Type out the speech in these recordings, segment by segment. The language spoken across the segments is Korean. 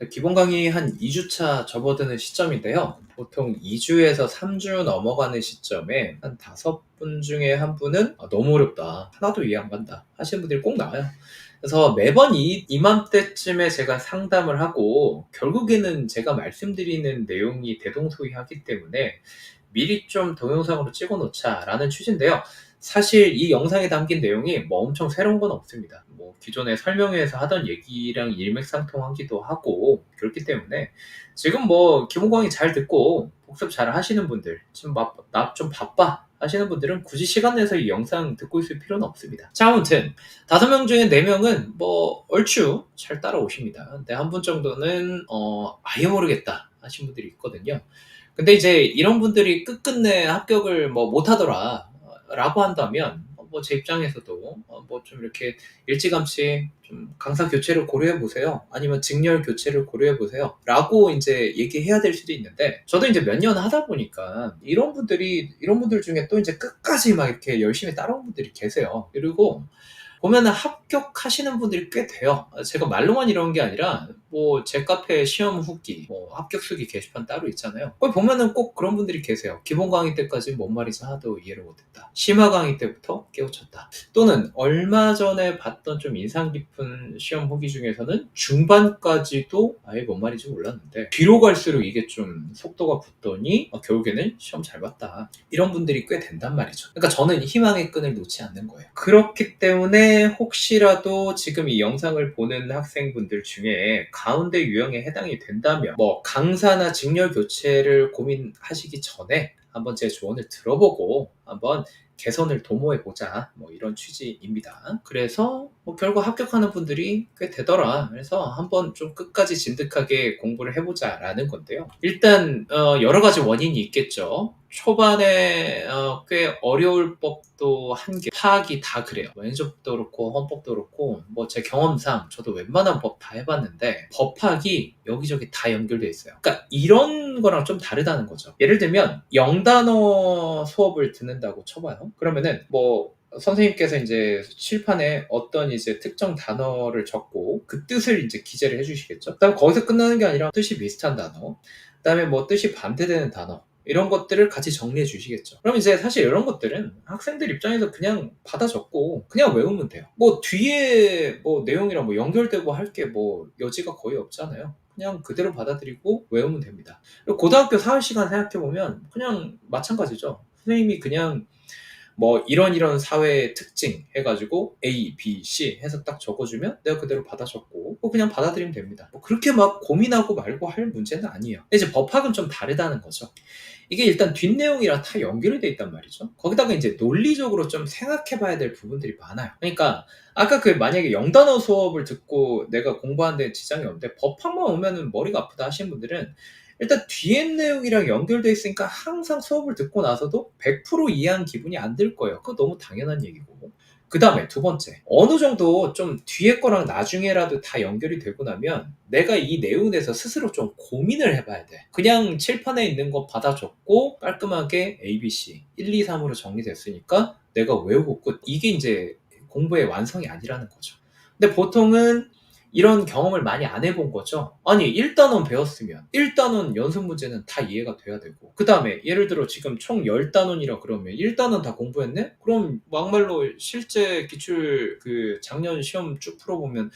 기본 강의 한 2주차 접어드는 시점인데요. 보통 2주에서 3주 넘어가는 시점에 한 5분 중에 한 분은 너무 어렵다. 하나도 이해 안 간다. 하시는 분들이 꼭 나와요. 그래서 매번 이맘때쯤에 제가 상담을 하고 결국에는 제가 말씀드리는 내용이 대동소이하기 때문에 미리 좀 동영상으로 찍어 놓자라는 취지인데요. 사실 이 영상에 담긴 내용이 뭐 엄청 새로운 건 없습니다. 뭐 기존에 설명회에서 하던 얘기랑 일맥상통하기도 하고 그렇기 때문에 지금 뭐 기본 강의 잘 듣고 복습 잘 하시는 분들, 지금 나 좀 바빠 하시는 분들은 굳이 시간 내서 이 영상 듣고 있을 필요는 없습니다. 자, 아무튼 5명 중에 4명은 뭐 얼추 잘 따라오십니다. 근데 한 분 정도는 아예 모르겠다 하신 분들이 있거든요. 근데 이제 이런 분들이 끝끝내 합격을 뭐 못하더라 라고 한다면 뭐 제 입장에서도 뭐 좀 이렇게 일찌감치 좀 강사 교체를 고려해 보세요. 아니면 직렬 교체를 고려해 보세요. 라고 이제 얘기해야 될 수도 있는데 저도 이제 몇 년 하다 보니까 이런 분들 중에 또 이제 끝까지 막 이렇게 열심히 따라온 분들이 계세요. 그리고 보면은 합격하시는 분들이 꽤 돼요. 제가 말로만 이런 게 아니라 뭐 제 카페 시험 후기, 뭐 합격 수기 게시판 따로 있잖아요. 거기 보면은 꼭 그런 분들이 계세요. 기본 강의 때까지 뭔 말인지 하나도 이해를 못했다. 심화 강의 때부터 깨우쳤다. 또는 얼마 전에 봤던 좀 인상 깊은 시험 후기 중에서는 중반까지도 아예 뭔 말인지 몰랐는데 뒤로 갈수록 이게 좀 속도가 붙더니 결국에는 시험 잘 봤다. 이런 분들이 꽤 된단 말이죠. 그러니까 저는 희망의 끈을 놓지 않는 거예요. 그렇기 때문에 혹시라도 지금 이 영상을 보는 학생분들 중에 가운데 유형에 해당이 된다면 뭐 강사나 직렬 교체를 고민하시기 전에 한번 제 조언을 들어보고 한번 개선을 도모해보자 뭐 이런 취지입니다. 그래서 뭐 결국 합격하는 분들이 꽤 되더라. 그래서 한번 좀 끝까지 진득하게 공부를 해보자 라는 건데요. 일단 여러 가지 원인이 있겠죠. 초반에 꽤 어려울 법도 한 개 파악이 다 그래요. 면접도 그렇고 헌법도 그렇고 뭐 제 경험상 저도 웬만한 법 다 해봤는데 법학이 여기저기 다 연결돼 있어요. 그러니까 이런 거랑 좀 다르다는 거죠. 예를 들면 영단어 수업을 듣는다고 쳐봐요. 그러면은 뭐 선생님께서 이제 칠판에 어떤 이제 특정 단어를 적고 그 뜻을 이제 기재를 해주시겠죠. 그다음 거기서 끝나는 게 아니라 뜻이 비슷한 단어, 그다음에 뭐 뜻이 반대되는 단어 이런 것들을 같이 정리해 주시겠죠. 그럼 이제 사실 이런 것들은 학생들 입장에서 그냥 받아 적고 그냥 외우면 돼요. 뭐 뒤에 뭐 내용이랑 뭐 연결되고 할 게 뭐 여지가 거의 없잖아요. 그냥 그대로 받아들이고 외우면 됩니다. 그리고 고등학교 사회 시간 생각해보면 그냥 마찬가지죠. 선생님이 그냥 뭐 이런 사회의 특징 해가지고 A, B, C 해서 딱 적어주면 내가 그대로 받아 적고 뭐 그냥 받아들이면 됩니다. 뭐 그렇게 막 고민하고 말고 할 문제는 아니에요. 근데 이제 법학은 좀 다르다는 거죠. 이게 일단 뒷내용이랑 다 연결이 돼 있단 말이죠. 거기다가 이제 논리적으로 좀 생각해 봐야 될 부분들이 많아요. 그러니까 아까 그 만약에 영단어 수업을 듣고 내가 공부하는데 지장이 없는데 법학만 오면은 머리가 아프다 하시는 분들은 일단 뒤에 내용이랑 연결돼 있으니까 항상 수업을 듣고 나서도 100% 이해한 기분이 안 들 거예요. 그거 너무 당연한 얘기고. 그 다음에 두 번째, 어느 정도 좀 뒤에 거랑 나중에라도 다 연결이 되고 나면 내가 이 내용에 대해서 스스로 좀 고민을 해봐야 돼. 그냥 칠판에 있는 거 받아 적고 깔끔하게 ABC 1, 2, 3으로 정리됐으니까 내가 외우고 끝. 이게 이제 공부의 완성이 아니라는 거죠. 근데 보통은 이런 경험을 많이 안 해본 거죠. 아니 1단원 배웠으면 1단원 연습 문제는 다 이해가 돼야 되고 그 다음에 예를 들어 지금 총 10단원이라 그러면 1단원 다 공부했네? 그럼 막말로 실제 기출 그 작년 시험 쭉 풀어보면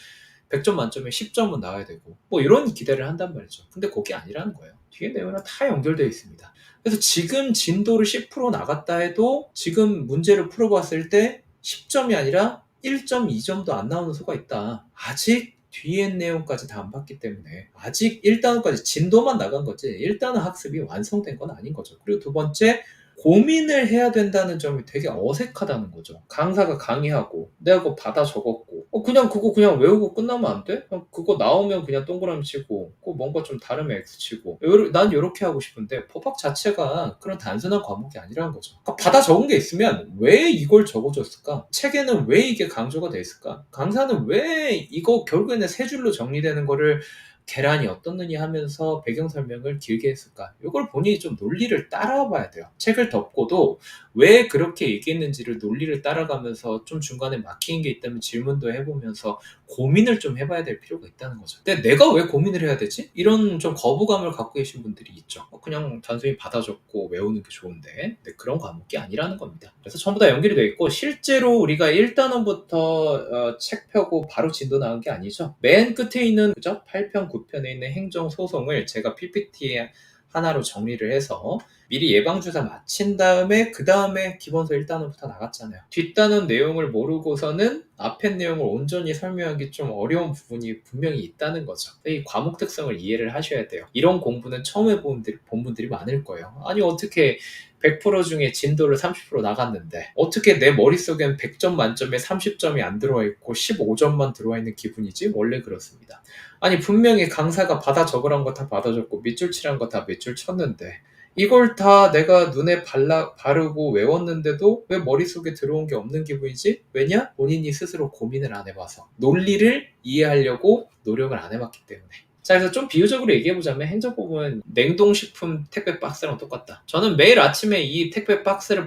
100점 만점에 10점은 나와야 되고 뭐 이런 기대를 한단 말이죠. 근데 그게 아니라는 거예요. 뒤에 내용이랑 다 연결되어 있습니다. 그래서 지금 진도를 10% 나갔다 해도 지금 문제를 풀어봤을 때 10점이 아니라 1.2점도 안 나오는 수가 있다. 아직 뒤에 내용까지 다 안 봤기 때문에 아직 1단원까지 진도만 나간 거지 1단원 학습이 완성된 건 아닌 거죠. 그리고 두 번째, 고민을 해야 된다는 점이 되게 어색하다는 거죠. 강사가 강의하고 내가 그거 받아 적었고 그냥 그거 그냥 외우고 끝나면 안 돼? 그거 나오면 그냥 동그라미 치고 뭔가 좀 다르면 X 치고 난 이렇게 하고 싶은데 법학 자체가 그런 단순한 과목이 아니라는 거죠. 그러니까 받아 적은 게 있으면 왜 이걸 적어줬을까? 책에는 왜 이게 강조가 돼 있을까? 강사는 왜 이거 결국에는 세 줄로 정리되는 거를 계란이 어떻느니 하면서 배경 설명을 길게 했을까? 이걸 본인이 좀 논리를 따라와 봐야 돼요. 책을 덮고도 왜 그렇게 얘기했는지를 논리를 따라가면서 좀 중간에 막힌 게 있다면 질문도 해보면서 고민을 좀 해봐야 될 필요가 있다는 거죠. 근데 내가 왜 고민을 해야 되지? 이런 좀 거부감을 갖고 계신 분들이 있죠. 그냥 단순히 받아 적고 외우는 게 좋은데 근데 그런 과목이 아니라는 겁니다. 그래서 전부 다 연결이 되어 있고 실제로 우리가 1단원부터 책 펴고 바로 진도 나간 게 아니죠. 맨 끝에 있는 그죠? 8편, 9편에 있는 행정소송을 제가 PPT에 하나로 정리를 해서 미리 예방주사 마친 다음에 그 다음에 기본서 1단원부터 나갔잖아요. 뒷단원 내용을 모르고서는 앞에 내용을 온전히 설명하기 좀 어려운 부분이 분명히 있다는 거죠. 이 과목 특성을 이해를 하셔야 돼요. 이런 공부는 처음 해본 분들이 많을 거예요. 아니 어떻게 100% 중에 진도를 30% 나갔는데 어떻게 내 머릿속엔 100점 만점에 30점이 안 들어와 있고 15점만 들어와 있는 기분이지? 원래 그렇습니다. 아니 분명히 강사가 받아 적으란 거 다 받아 적고 밑줄 치란 거 다 밑줄 쳤는데 이걸 다 내가 눈에 바르고 외웠는데도 왜 머릿속에 들어온 게 없는 기분이지? 왜냐? 본인이 스스로 고민을 안 해봐서 논리를 이해하려고 노력을 안 해봤기 때문에. 자, 그래서 좀 비유적으로 얘기해보자면 행정법은 냉동식품 택배 박스랑 똑같다. 저는 매일 아침에 이 택배 박스를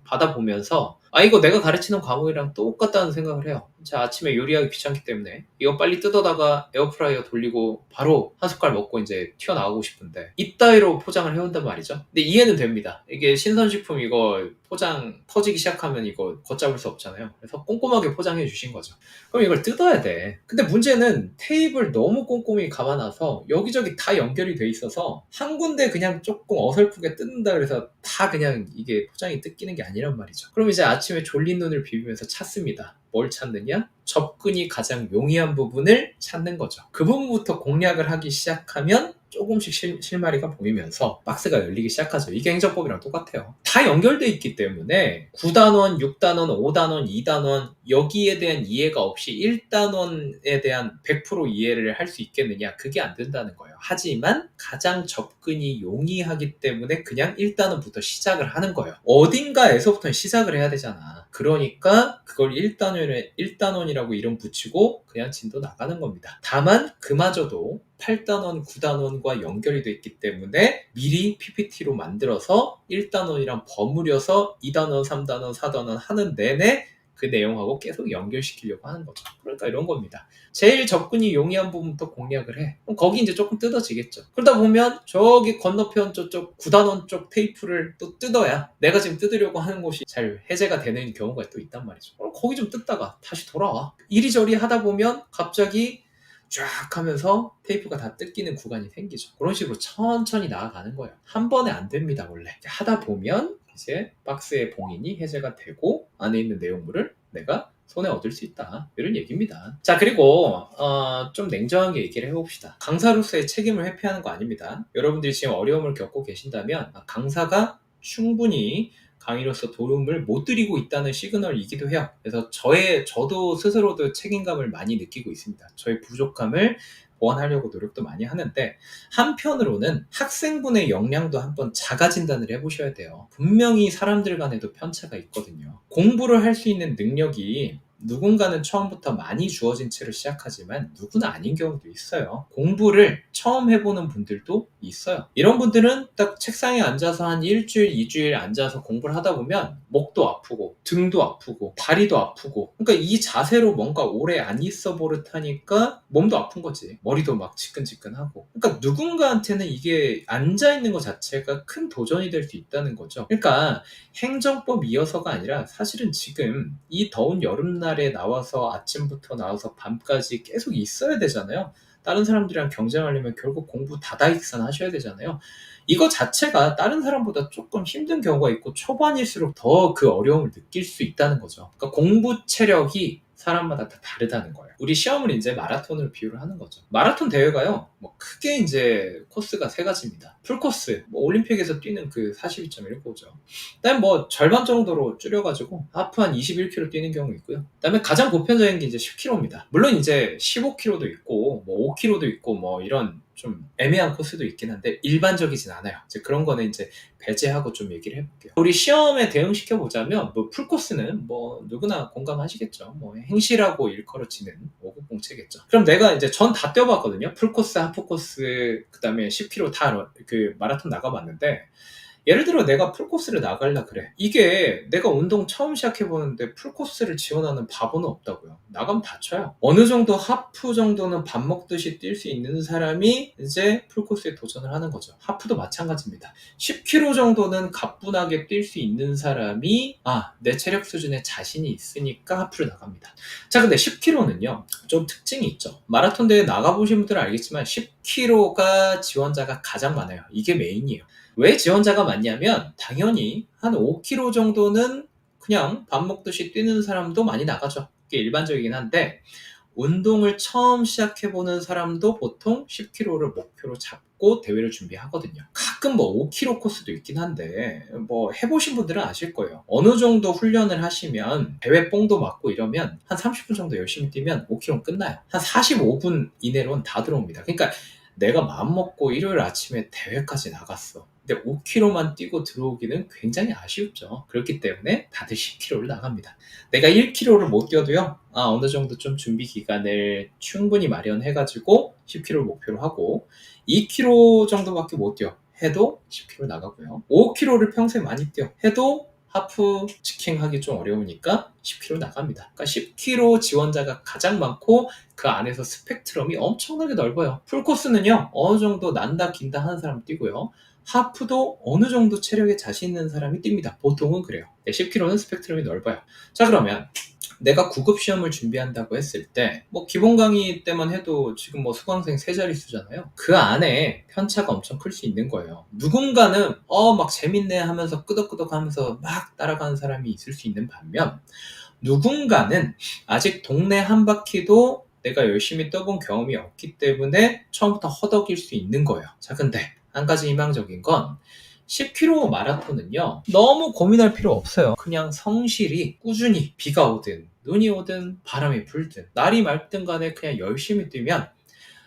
받아보면서 이거 내가 가르치는 과목이랑 똑같다는 생각을 해요. 자, 아침에 요리하기 귀찮기 때문에 이거 빨리 뜯어다가 에어프라이어 돌리고 바로 한 숟갈 먹고 이제 튀어나가고 싶은데 이따위로 포장을 해온단 말이죠. 근데 이해는 됩니다. 이게 신선식품 이거 포장 터지기 시작하면 이거 걷잡을 수 없잖아요. 그래서 꼼꼼하게 포장해 주신 거죠. 그럼 이걸 뜯어야 돼. 근데 문제는 테이프를 너무 꼼꼼히 감아놔서 여기저기 다 연결이 돼 있어서 한 군데 그냥 조금 어설프게 뜯는다 그래서 다 그냥 이게 포장이 뜯기는 게 아니란 말이죠. 그럼 이제 아침에 졸린 눈을 비비면서 찾습니다. 뭘 찾느냐? 접근이 가장 용이한 부분을 찾는 거죠. 그 부분부터 공략을 하기 시작하면 조금씩 실마리가 보이면서 박스가 열리기 시작하죠. 이게 행정법이랑 똑같아요. 다 연결돼 있기 때문에 9단원, 6단원, 5단원, 2단원 여기에 대한 이해가 없이 1단원에 대한 100% 이해를 할 수 있겠느냐? 그게 안 된다는 거예요. 하지만 가장 접근이 용이하기 때문에 그냥 1단원부터 시작을 하는 거예요. 어딘가에서부터 시작을 해야 되잖아. 그러니까 그걸 1단원이라고 이름 붙이고 그냥 진도 나가는 겁니다. 다만 그마저도 8단원, 9단원과 연결이 돼 있기 때문에 미리 PPT로 만들어서 1단원이랑 버무려서 2단원, 3단원, 4단원 하는 내내 그 내용하고 계속 연결시키려고 하는 거죠. 그러니까 이런 겁니다. 제일 접근이 용이한 부분부터 공략을 해. 그럼 거기 이제 조금 뜯어지겠죠. 그러다 보면 저기 건너편 저쪽 9단원 쪽 테이프를 또 뜯어야 내가 지금 뜯으려고 하는 곳이 잘 해제가 되는 경우가 또 있단 말이죠. 그럼 거기 좀 뜯다가 다시 돌아와. 이리저리 하다 보면 갑자기 쫙 하면서 테이프가 다 뜯기는 구간이 생기죠. 그런 식으로 천천히 나아가는 거예요. 한 번에 안 됩니다, 원래. 하다 보면 이제 박스의 봉인이 해제가 되고 안에 있는 내용물을 내가 손에 얻을 수 있다. 이런 얘기입니다. 자, 그리고 좀 냉정하게 얘기를 해봅시다. 강사로서의 책임을 회피하는 거 아닙니다. 여러분들이 지금 어려움을 겪고 계신다면 강사가 충분히 강의로서 도움을 못 드리고 있다는 시그널이기도 해요. 그래서 저도 스스로도 책임감을 많이 느끼고 있습니다. 저의 부족함을 보완하려고 노력도 많이 하는데 한편으로는 학생분의 역량도 한번 자가 진단을 해보셔야 돼요. 분명히 사람들 간에도 편차가 있거든요. 공부를 할 수 있는 능력이 누군가는 처음부터 많이 주어진 채로 시작하지만 누구는 아닌 경우도 있어요. 공부를 처음 해보는 분들도 있어요. 이런 분들은 딱 책상에 앉아서 한 일주일, 2주일 앉아서 공부를 하다 보면 목도 아프고 등도 아프고 다리도 아프고 그러니까 이 자세로 뭔가 오래 안 있어 버릇하니까 몸도 아픈 거지. 머리도 막 지끈지끈하고. 그러니까 누군가한테는 이게 앉아있는 것 자체가 큰 도전이 될 수 있다는 거죠. 그러니까 행정법 이어서가 아니라 사실은 지금 이 더운 여름날에 나와서 아침부터 나와서 밤까지 계속 있어야 되잖아요. 다른 사람들이랑 경쟁하려면 결국 공부 다다익산 하셔야 되잖아요. 이거 자체가 다른 사람보다 조금 힘든 경우가 있고 초반일수록 더 그 어려움을 느낄 수 있다는 거죠. 그러니까 공부 체력이 사람마다 다 다르다는 거예요. 우리 시험을 이제 마라톤으로 비유를 하는 거죠. 마라톤 대회가요, 크게 이제 코스가 3가지입니다. 풀코스, 올림픽에서 뛰는 그 42.195죠. 그다음에 절반 정도로 줄여가지고 하프 한 21km 뛰는 경우 있고요. 그다음에 가장 보편적인 게 이제 10km입니다. 물론 이제 15km도 있고 5km도 있고 이런 좀 애매한 코스도 있긴 한데 일반적이진 않아요. 이제 그런 거는 이제 배제하고 좀 얘기를 해볼게요. 우리 시험에 대응시켜 보자면 풀코스는 누구나 공감하시겠죠. 행시라고 일컬어지는 5급 공채겠죠. 그럼 내가 이제 전 다 뛰어봤거든요. 풀코스, 하프코스, 그다음에 10km 다 그 마라톤 나가봤는데 예를 들어 내가 풀코스를 나가려 그래. 이게 내가 운동 처음 시작해보는데 풀코스를 지원하는 바보는 없다고요. 나가면 다쳐요. 어느 정도 하프 정도는 밥 먹듯이 뛸 수 있는 사람이 이제 풀코스에 도전을 하는 거죠. 하프도 마찬가지입니다. 10km 정도는 가뿐하게 뛸 수 있는 사람이 내 체력 수준에 자신이 있으니까 하프를 나갑니다. 자, 근데 10km는요 좀 특징이 있죠. 마라톤 대회 나가보신 분들은 알겠지만 10km가 지원자가 가장 많아요. 이게 메인이에요. 왜 지원자가 많냐면 당연히 한 5km 정도는 그냥 밥 먹듯이 뛰는 사람도 많이 나가죠. 그게 일반적이긴 한데 운동을 처음 시작해보는 사람도 보통 10km를 목표로 잡고 대회를 준비하거든요. 가끔 뭐 5km 코스도 있긴 한데 뭐 해보신 분들은 아실 거예요. 어느 정도 훈련을 하시면 대회 뽕도 맞고 이러면 한 30분 정도 열심히 뛰면 5km 끝나요. 한 45분 이내로는 다 들어옵니다. 그러니까 내가 마음먹고 일요일 아침에 대회까지 나갔어. 근데 5km만 뛰고 들어오기는 굉장히 아쉬웠죠. 그렇기 때문에 다들 10km를 나갑니다. 내가 1km를 못 뛰어도요, 어느 정도 좀 준비 기간을 충분히 마련해가지고 10km를 목표로 하고, 2km 정도밖에 못 뛰어 해도 10km 나가고요. 5km를 평소에 많이 뛰어 해도 하프 직행하기 좀 어려우니까 10km 나갑니다. 그러니까 10km 지원자가 가장 많고 그 안에서 스펙트럼이 엄청나게 넓어요. 풀코스는요, 어느 정도 난다 긴다 하는 사람 뛰고요. 하프도 어느 정도 체력에 자신 있는 사람이 뜁니다. 보통은 그래요. 10km는 스펙트럼이 넓어요. 자, 그러면 내가 구급 시험을 준비한다고 했을 때 뭐 기본 강의 때만 해도 지금 뭐 수강생 세 자릿수잖아요. 그 안에 편차가 엄청 클 수 있는 거예요. 누군가는 막 재밌네 하면서 끄덕끄덕 하면서 막 따라가는 사람이 있을 수 있는 반면, 누군가는 아직 동네 한 바퀴도 내가 열심히 떠본 경험이 없기 때문에 처음부터 허덕일 수 있는 거예요. 자, 근데 한 가지 희망적인 건 10km 마라톤은요 너무 고민할 필요 없어요. 그냥 성실히 꾸준히 비가 오든 눈이 오든 바람이 불든 날이 맑든 간에 그냥 열심히 뛰면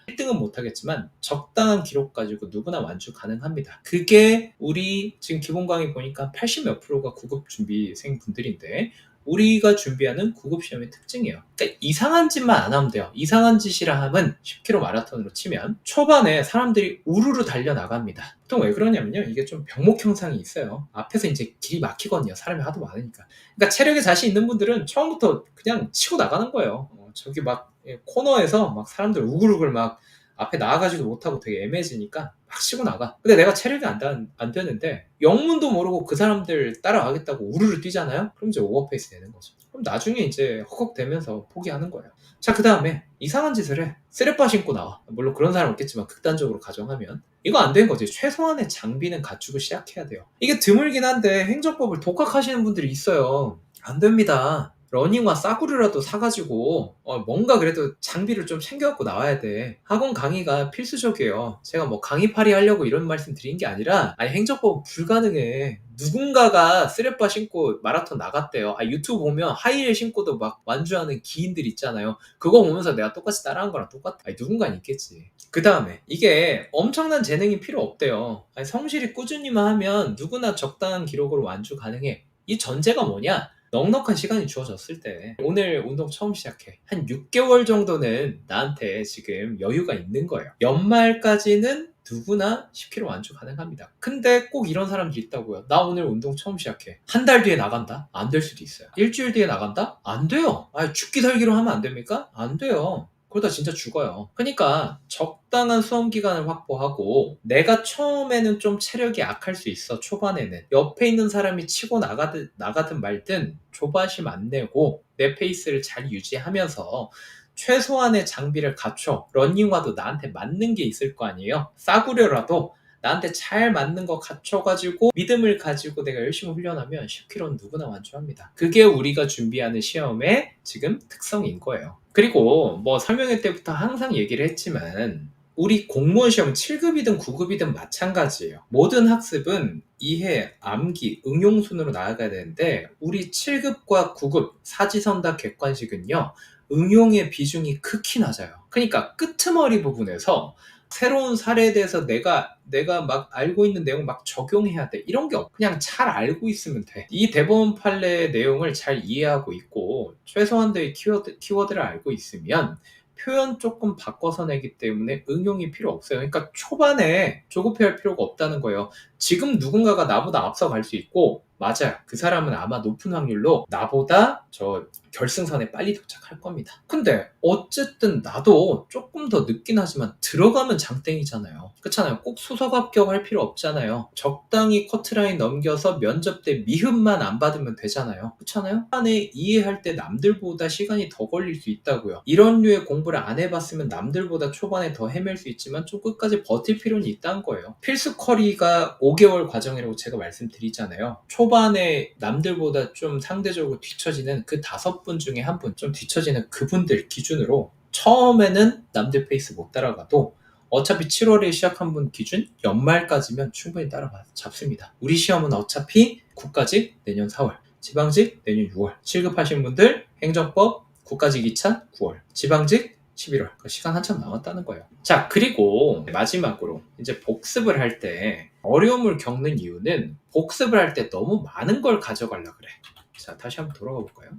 1등은 못하겠지만 적당한 기록 가지고 누구나 완주 가능합니다. 그게 우리 지금 기본 강의 보니까 80 몇 프로가 구급 준비생 분들인데 우리가 준비하는 구급 시험의 특징이에요. 그러니까 이상한 짓만 안 하면 돼요. 이상한 짓이라 함은 10km 마라톤으로 치면 초반에 사람들이 우르르 달려나갑니다. 보통 왜 그러냐면요, 이게 좀 병목 형상이 있어요. 앞에서 이제 길이 막히거든요. 사람이 하도 많으니까. 그러니까 체력에 자신 있는 분들은 처음부터 그냥 치고 나가는 거예요. 저기 막 코너에서 막 사람들 우글우글 막 앞에 나아가지도 못하고 되게 애매해지니까 막 치고 나가. 근데 내가 체력이 안 되는데 영문도 모르고 그 사람들 따라가겠다고 우르르 뛰잖아요? 그럼 이제 오버페이스 되는 거죠. 그럼 나중에 이제 헉헉대면서 포기하는 거예요. 자, 그 다음에 이상한 짓을 해. 쓰레빠 신고 나와. 물론 그런 사람 없겠지만 극단적으로 가정하면 이거 안 되는 거지. 최소한의 장비는 갖추고 시작해야 돼요. 이게 드물긴 한데 행정법을 독학하시는 분들이 있어요. 안 됩니다. 러닝화 싸구려라도 사가지고 뭔가 그래도 장비를 좀 챙겨갖고 나와야 돼. 학원 강의가 필수적이에요. 제가 뭐 강의팔이 하려고 이런 말씀 드린 게 아니라 행정법 불가능해. 누군가가 쓰레빠 신고 마라톤 나갔대요. 유튜브 보면 하이힐 신고도 막 완주하는 기인들 있잖아요. 그거 보면서 내가 똑같이 따라한 거랑 똑같아. 누군가는 있겠지. 그 다음에 이게 엄청난 재능이 필요 없대요. 성실히 꾸준히만 하면 누구나 적당한 기록으로 완주 가능해. 이 전제가 뭐냐? 넉넉한 시간이 주어졌을 때, 오늘 운동 처음 시작해. 한 6개월 정도는 나한테 지금 여유가 있는 거예요. 연말까지는 누구나 10km 완주 가능합니다. 근데 꼭 이런 사람들이 있다고요. 나 오늘 운동 처음 시작해. 한 달 뒤에 나간다? 안 될 수도 있어요. 일주일 뒤에 나간다? 안 돼요. 죽기 살기로 하면 안 됩니까? 안 돼요. 그러다 진짜 죽어요. 그러니까 적당한 수험 기간을 확보하고, 내가 처음에는 좀 체력이 약할 수 있어. 초반에는 옆에 있는 사람이 치고 나가든 말든 조바심 안 내고 내 페이스를 잘 유지하면서 최소한의 장비를 갖춰. 러닝화도 나한테 맞는 게 있을 거 아니에요. 싸구려라도 나한테 잘 맞는 거 갖춰가지고 믿음을 가지고 내가 열심히 훈련하면 10km는 누구나 완주합니다. 그게 우리가 준비하는 시험의 지금 특성인 거예요. 그리고 뭐 설명회 때부터 항상 얘기를 했지만 우리 공무원 시험 7급이든 9급이든 마찬가지예요. 모든 학습은 이해, 암기, 응용 순으로 나아가야 되는데 우리 7급과 9급 사지선다 객관식은요, 응용의 비중이 극히 낮아요. 그러니까 끄트머리 부분에서 새로운 사례에 대해서 내가 막 알고 있는 내용 막 적용해야 돼. 이런 게 없고 그냥 잘 알고 있으면 돼. 이 대법원 판례의 내용을 잘 이해하고 있고 최소한도의 키워드를 알고 있으면 표현 조금 바꿔서 내기 때문에 응용이 필요 없어요. 그러니까 초반에 조급해할 필요가 없다는 거예요. 지금 누군가가 나보다 앞서갈 수 있고, 맞아요. 그 사람은 아마 높은 확률로 나보다 저 결승선에 빨리 도착할 겁니다. 근데 어쨌든 나도 조금 더 늦긴 하지만 들어가면 장땡이잖아요. 그렇잖아요. 꼭 수석 합격할 필요 없잖아요. 적당히 커트라인 넘겨서 면접 때 미흡만 안 받으면 되잖아요. 그렇잖아요. 안에 이해할 때 남들보다 시간이 더 걸릴 수 있다고요. 이런 류의 공부를 안 해봤으면 남들보다 초반에 더 헤맬 수 있지만 좀 끝까지 버틸 필요는 있다는 거예요. 필수 커리가 5개월 과정이라고 제가 말씀드리잖아요. 초반에 남들보다 좀 상대적으로 뒤처지는 그 5분 중에 한 분, 좀 뒤처지는 그분들 기준으로 처음에는 남들 페이스 못 따라가도 어차피 7월에 시작한 분 기준 연말까지면 충분히 따라잡습니다. 우리 시험은 어차피 국가직 내년 4월, 지방직 내년 6월, 7급 하신 분들 행정법, 국가직 2차 9월, 지방직 11월. 시간 한참 남았다는 거예요. 자, 그리고 마지막으로 이제 복습을 할 때 어려움을 겪는 이유는 복습을 할 때 너무 많은 걸 가져가려고 그래. 자, 다시 한번 돌아가 볼까요?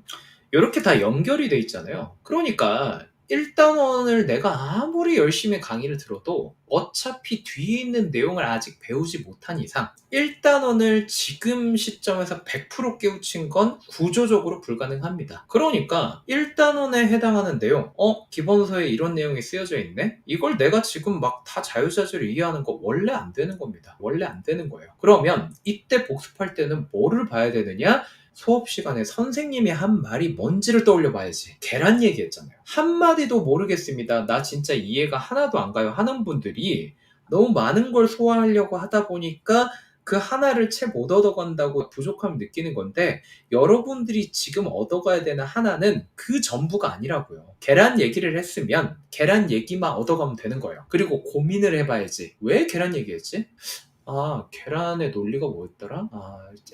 이렇게 다 연결이 돼 있잖아요. 그러니까 1단원을 내가 아무리 열심히 강의를 들어도 어차피 뒤에 있는 내용을 아직 배우지 못한 이상 1단원을 지금 시점에서 100% 깨우친 건 구조적으로 불가능합니다. 그러니까 1단원에 해당하는 내용, 기본서에 이런 내용이 쓰여져 있네? 이걸 내가 지금 막 다 자유자재로 이해하는 거 원래 안 되는 겁니다. 원래 안 되는 거예요. 그러면 이때 복습할 때는 뭐를 봐야 되느냐? 수업 시간에 선생님이 한 말이 뭔지를 떠올려 봐야지. 계란 얘기했잖아요. 한마디도 모르겠습니다. 나 진짜 이해가 하나도 안 가요 하는 분들이 너무 많은 걸 소화하려고 하다 보니까 그 하나를 채 못 얻어간다고 부족함을 느끼는 건데, 여러분들이 지금 얻어가야 되는 하나는 그 전부가 아니라고요. 계란 얘기를 했으면 계란 얘기만 얻어가면 되는 거예요. 그리고 고민을 해봐야지. 왜 계란 얘기했지? 계란의 논리가 뭐였더라?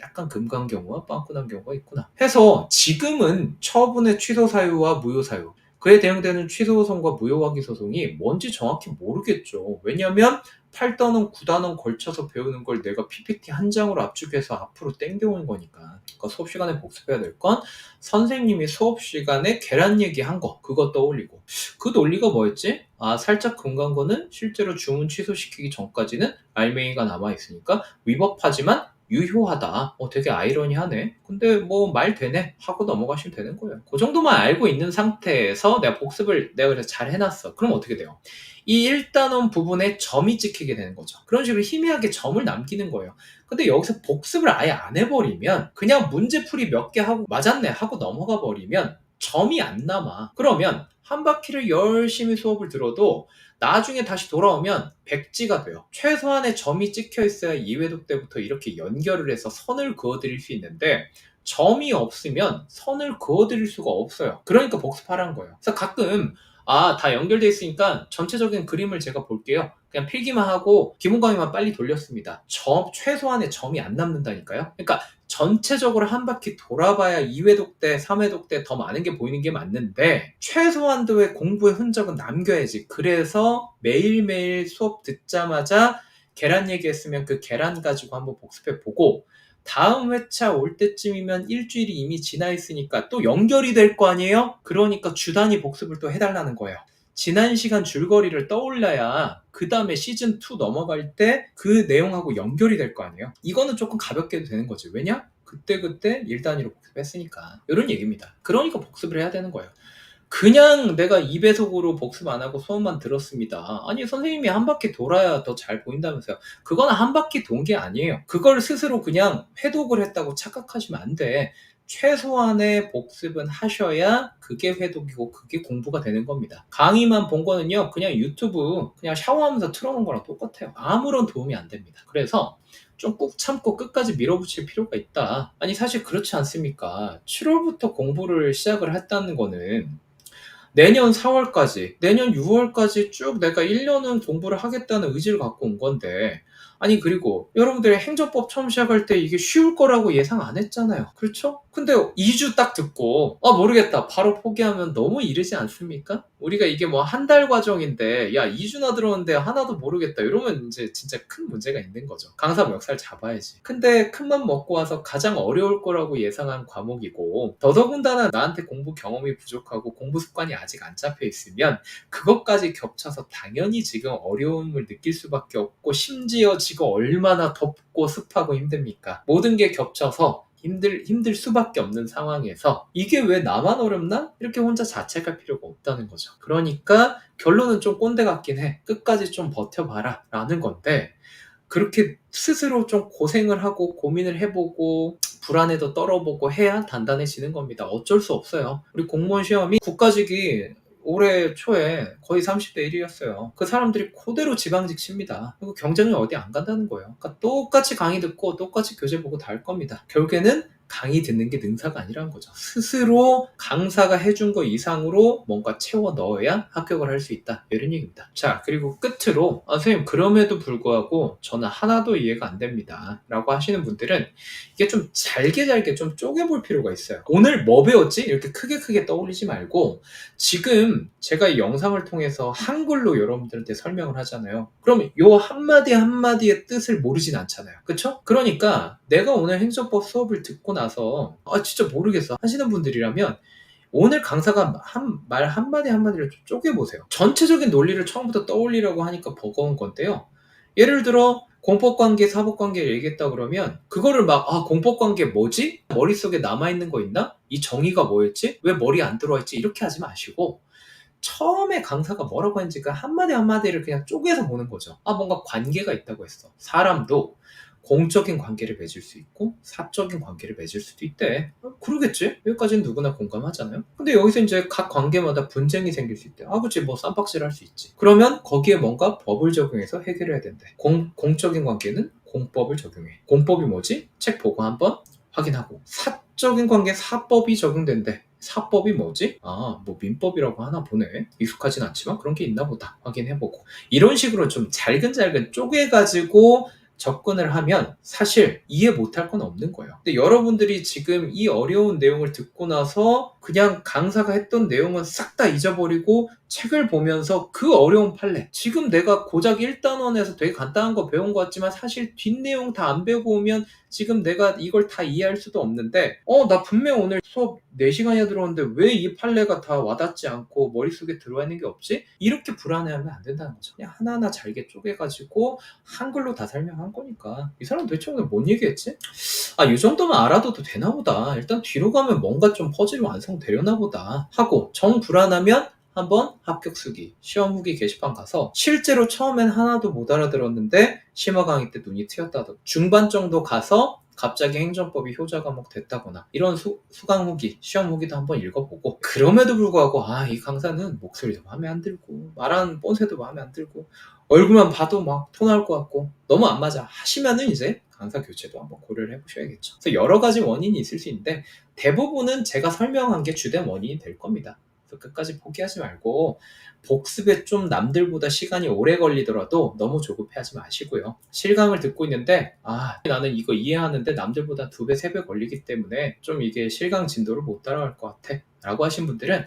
약간 금간 경우와 빵꾸난 경우가 있구나. 해서 지금은 처분의 취소 사유와 무효 사유, 그에 대응되는 취소 소송과 무효화기 소송이 뭔지 정확히 모르겠죠. 왜냐면 8단원, 9단원 걸쳐서 배우는 걸 내가 PPT 한 장으로 압축해서 앞으로 땡겨오는 거니까. 그러니까 수업 시간에 복습해야 될 건 선생님이 수업 시간에 계란 얘기한 거, 그거 떠올리고. 그 논리가 뭐였지? 살짝 금간 거는 실제로 주문 취소시키기 전까지는 알맹이가 남아있으니까 위법하지만 유효하다. 되게 아이러니하네. 근데 뭐 말 되네 하고 넘어가시면 되는 거예요. 그 정도만 알고 있는 상태에서 내가 복습을 내가 그래서 잘 해놨어. 그럼 어떻게 돼요? 이 1단원 부분에 점이 찍히게 되는 거죠. 그런 식으로 희미하게 점을 남기는 거예요. 근데 여기서 복습을 아예 안 해버리면 그냥 문제풀이 몇 개 하고 맞았네 하고 넘어가 버리면 점이 안 남아. 그러면 한 바퀴를 열심히 수업을 들어도 나중에 다시 돌아오면 백지가 돼요. 최소한의 점이 찍혀 있어야 2회독 때부터 이렇게 연결을 해서 선을 그어드릴 수 있는데 점이 없으면 선을 그어드릴 수가 없어요. 그러니까 복습하라는 거예요. 그래서 가끔 다 연결돼 있으니까 전체적인 그림을 제가 볼게요. 그냥 필기만 하고 기본 강의만 빨리 돌렸습니다. 최소한의 점이 안 남는다니까요. 그러니까 전체적으로 한 바퀴 돌아봐야 2회독 때, 3회독 때 더 많은 게 보이는 게 맞는데 최소한도의 공부의 흔적은 남겨야지. 그래서 매일매일 수업 듣자마자 계란 얘기했으면 그 계란 가지고 한번 복습해보고 다음 회차 올 때쯤이면 일주일이 이미 지나 있으니까 또 연결이 될 거 아니에요? 그러니까 주 단위 복습을 또 해달라는 거예요. 지난 시간 줄거리를 떠올려야 그 다음에 시즌2 넘어갈 때 그 내용하고 연결이 될 거 아니에요? 이거는 조금 가볍게 해도 되는 거지. 왜냐? 그때 1단위로 복습했으니까. 이런 얘기입니다. 그러니까 복습을 해야 되는 거예요. 그냥 내가 2배속으로 복습 안 하고 수업만 들었습니다. 아니 선생님이 한 바퀴 돌아야 더 잘 보인다면서요. 그거는 한 바퀴 돈 게 아니에요. 그걸 스스로 그냥 회독을 했다고 착각하시면 안 돼. 최소한의 복습은 하셔야 그게 회독이고 그게 공부가 되는 겁니다. 강의만 본 거는요, 그냥 유튜브 그냥 샤워하면서 틀어놓은 거랑 똑같아요. 아무런 도움이 안 됩니다. 그래서 좀 꾹 참고 끝까지 밀어붙일 필요가 있다. 아니 사실 그렇지 않습니까? 7월부터 공부를 시작을 했다는 거는 내년 4월까지, 내년 6월까지 쭉 내가 1년은 공부를 하겠다는 의지를 갖고 온 건데, 아니 그리고 여러분들이 행정법 처음 시작할 때 이게 쉬울 거라고 예상 안 했잖아요. 그렇죠? 근데 2주 딱 듣고 모르겠다 바로 포기하면 너무 이르지 않습니까? 우리가 이게 뭐 한 달 과정인데 2주나 들었는데 하나도 모르겠다 이러면 이제 진짜 큰 문제가 있는 거죠. 강사 멱살 잡아야지. 근데 큰맘 먹고 와서 가장 어려울 거라고 예상한 과목이고 더더군다나 나한테 공부 경험이 부족하고 공부 습관이 아직 안 잡혀 있으면 그것까지 겹쳐서 당연히 지금 어려움을 느낄 수밖에 없고, 심지어 지금 얼마나 덥고 습하고 힘듭니까? 모든 게 겹쳐서 힘들 수밖에 없는 상황에서 이게 왜 나만 어렵나? 이렇게 혼자 자책할 필요가 없다는 거죠. 그러니까 결론은 좀 꼰대 같긴 해. 끝까지 좀 버텨봐라 라는 건데, 그렇게 스스로 좀 고생을 하고 고민을 해보고 불안에도 떨어보고 해야 단단해지는 겁니다. 어쩔 수 없어요. 우리 공무원 시험이 국가직이 올해 초에 거의 30대 1이었어요. 그 사람들이 그대로 지방직 칩니다. 그리고 경쟁이 어디 안 간다는 거예요. 그러니까 똑같이 강의 듣고 똑같이 교재 보고 다 할 겁니다. 결국에는 강의 듣는 게 능사가 아니라는 거죠. 스스로 강사가 해준 거 이상으로 뭔가 채워 넣어야 합격을 할 수 있다, 이런 얘기입니다. 자, 그리고 끝으로 선생님 그럼에도 불구하고 저는 하나도 이해가 안 됩니다 라고 하시는 분들은 이게 좀 잘게 좀 쪼개볼 필요가 있어요. 오늘 뭐 배웠지? 이렇게 크게 떠올리지 말고, 지금 제가 이 영상을 통해서 한글로 여러분들한테 설명을 하잖아요. 그럼 요 한마디 한마디의 뜻을 모르진 않잖아요. 그쵸? 그러니까 내가 오늘 행정법 수업을 듣고 나서 진짜 모르겠어 하시는 분들이라면 오늘 강사가 말 한마디 한마디를 좀 쪼개보세요. 전체적인 논리를 처음부터 떠올리라고 하니까 버거운 건데요. 예를 들어 공법관계, 사법관계를 얘기했다 그러면 그거를 공법관계 뭐지? 머릿속에 남아있는 거 있나? 이 정의가 뭐였지? 왜 머리에 안 들어와 있지? 이렇게 하지 마시고 처음에 강사가 뭐라고 했는지 그 한마디 한마디를 그냥 쪼개서 보는 거죠. 뭔가 관계가 있다고 했어. 사람도 공적인 관계를 맺을 수 있고 사적인 관계를 맺을 수도 있대. 그러겠지? 여기까지는 누구나 공감하잖아요. 근데 여기서 이제 각 관계마다 분쟁이 생길 수 있대. 그치, 뭐 쌈박질 할 수 있지. 그러면 거기에 뭔가 법을 적용해서 해결해야 된대. 공적인 관계는 공법을 적용해. 공법이 뭐지? 책 보고 한번 확인하고. 사적인 관계 사법이 적용된대. 사법이 뭐지? 뭐 민법이라고 하나 보네. 익숙하진 않지만 그런 게 있나 보다. 확인해보고. 이런 식으로 좀 잘근 쪼개가지고 접근을 하면 사실 이해 못할 건 없는 거예요. 근데 여러분들이 지금 이 어려운 내용을 듣고 나서 그냥 강사가 했던 내용은 싹 다 잊어버리고 책을 보면서 그 어려운 판례, 지금 내가 고작 1단원에서 되게 간단한 거 배운 것 같지만 사실 뒷내용 다 안 배우고 오면 지금 내가 이걸 다 이해할 수도 없는데 나 분명 오늘 수업 4시간이나 들었는데 왜 이 판례가 다 와닿지 않고 머릿속에 들어와 있는 게 없지? 이렇게 불안해하면 안 된다는 거죠. 그냥 하나하나 잘게 쪼개가지고 한글로 다 설명한 거니까 이 사람 도대체 오늘 뭔 얘기했지? 이 정도만 알아둬도 되나 보다. 일단 뒤로 가면 뭔가 좀 퍼즐이 완성되려나 보다 하고 정 불안하면 한번 합격 수기, 시험 후기 게시판 가서 실제로 처음엔 하나도 못 알아들었는데 심화 강의 때 눈이 트였다든가 중반 정도 가서 갑자기 행정법이 효자 과목 됐다거나 이런 수강 후기, 시험 후기도 한번 읽어보고, 그럼에도 불구하고 이 강사는 목소리도 마음에 안 들고 말하는 뻔세도 마음에 안 들고 얼굴만 봐도 막 토 나올 것 같고 너무 안 맞아 하시면은 이제 강사 교체도 한번 고려를 해보셔야겠죠. 그래서 여러 가지 원인이 있을 수 있는데 대부분은 제가 설명한 게 주된 원인이 될 겁니다. 끝까지 포기하지 말고 복습에 좀 남들보다 시간이 오래 걸리더라도 너무 조급해하지 마시고요. 실강을 듣고 있는데 나는 이거 이해하는데 남들보다 2배, 3배 걸리기 때문에 좀 이게 실강 진도를 못 따라갈 것 같아 라고 하신 분들은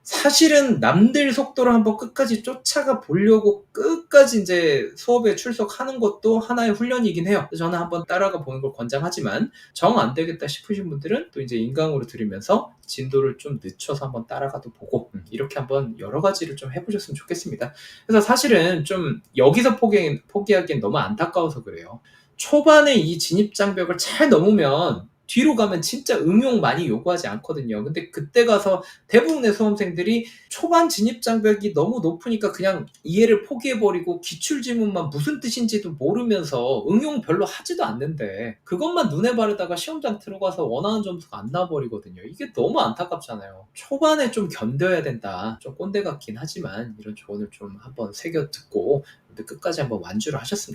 사실은 남들 속도를 한번 끝까지 쫓아가 보려고 끝까지 이제 수업에 출석하는 것도 하나의 훈련이긴 해요. 저는 한번 따라가 보는 걸 권장하지만 정 안 되겠다 싶으신 분들은 또 이제 인강으로 들으면서 진도를 좀 늦춰서 한번 따라가도 보고 이렇게 한번 여러 가지를 좀 해보셨으면 좋겠습니다. 그래서 사실은 좀 여기서 포기하기엔 너무 안타까워서 그래요. 초반에 이 진입장벽을 잘 넘으면 뒤로 가면 진짜 응용 많이 요구하지 않거든요. 근데 그때 가서 대부분의 수험생들이 초반 진입장벽이 너무 높으니까 그냥 이해를 포기해버리고 기출지문만 무슨 뜻인지도 모르면서 응용 별로 하지도 않는데 그것만 눈에 바르다가 시험장 들어가서 원하는 점수가 안 나와버리거든요. 이게 너무 안타깝잖아요. 초반에 좀 견뎌야 된다. 좀 꼰대 같긴 하지만 이런 조언을 좀 한번 새겨 듣고 끝까지 한번 완주를 하셨으면